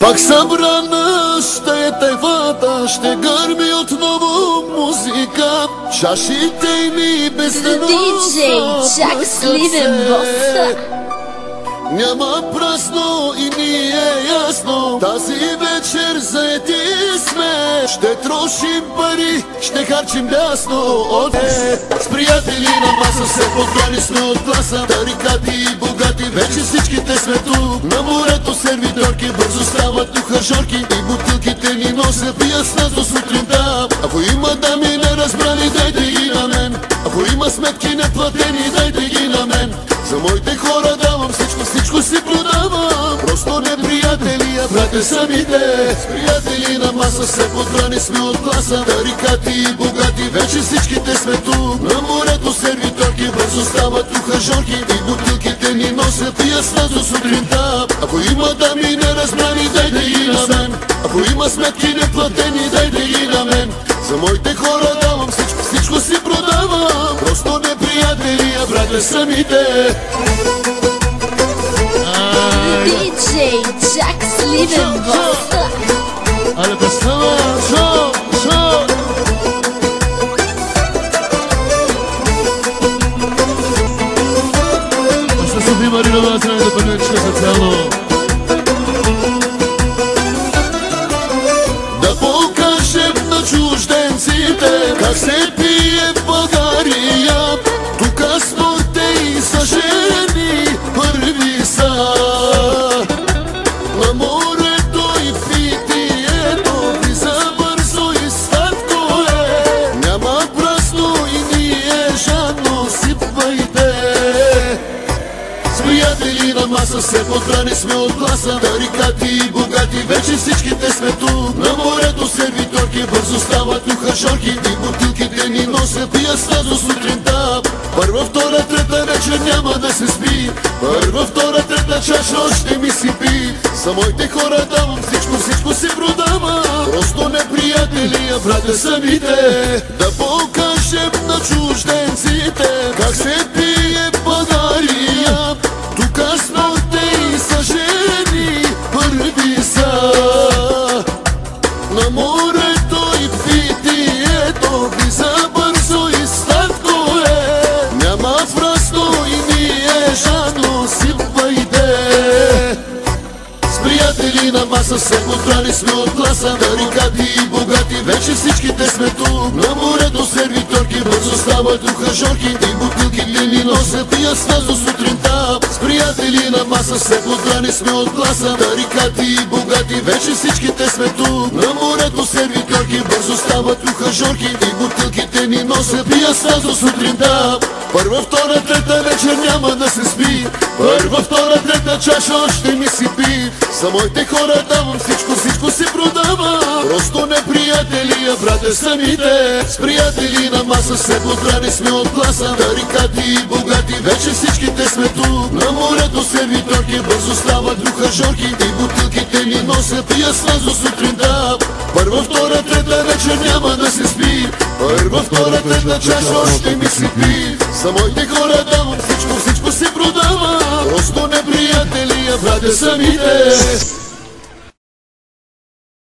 Пак събрана ще е тайвата, ще гърми отново музика. Чашите ми без да Jack Sliven Bossa. Няма празно и ни е ясно, тази вечер заети сме. Ще трошим пари, ще харчим дясно. С приятели на маса се подгони сме от класа. Тарикати и богати, вече всичките сме тук. На морето сервиторки бързо стават ухажорки и бутилките ни носят пия с нас до сутринта. Ако има дами неразбрани, дайте ги на мен. Ако има сметки неплатени, дайте ги на мен. За моите хора давам всичко си продавам. Просто не приятели, а брате самите. С приятели на маса се подбрани сме от класа. Тарикати и богати, вече всичките сме тук. На морето сервиторки бързо стават ухажорки и бутилките ни носят пия с нас до сутринта. Ако има дами неразбрани, дайте ги на мен. Ако има сметки неплатени, дайте ги на мен. За моите хора давам всичко си продавам. Просто не приятели, а брате самите. DJ Jack Sliven Bossa. Ale to samo, co? Още Софи Маринова, трябва да пънечка за цяло. Да покажем на чужденците как се пие в България. Тука спорте и са жени първи са. На морето и питието влиза бързо и сладко е. Няма празно и ние жадно сипвайте. С приятели на маса се подбрани сме от класа. Тарикати и богати, вече всичките сме тук. На морето сервиторки бързо стават ухажорки и бутилките ни носят пия с нас до сутринта. Първа, втора, трета вечер няма да се спи. Първа, втора, трета чаша още ми си пи. За моите хора давам всичко си продавам. Просто не приятели, а брате самите. Да покажем на чужденците как се пие в България. Тука спорте и са жени първи са. На морето и питието влиза бързо и сладко е. Няма празно и ние жадно сипвайте. С приятели на маса се подбрани сме от класа. Тарикати и богати, вече всичките сме тук. На морето сервиторки бързо стават ухажорки и бутилките ни носят пия с нас до сутринта. С приятели на маса се подбрани сме от класа. Тарикати и богати, вече всичките сме тук. На морето сервиторки бързо стават ухажорки и бутилките ни носят пия с нас до сутринта. Първа, втора, трета вечер няма да се спи. Първа, втора, трета чаша още ми си пи. За моите хора давам всичко си продавам. Просто не приятели, а брате самите. С приятели на маса се подбрани сме от класа. Тарикати и богати, вече всичките сме тук. На морето сервиторки бързо стават ухажорки и бутилките ни носят пия с нас до сутринта. Първа, втора, трета вечер няма да се спи. Първа, втора, трета чаша още ми си пи. За моите хора давам всичко си продавам. Просто не приятели, а брате самите.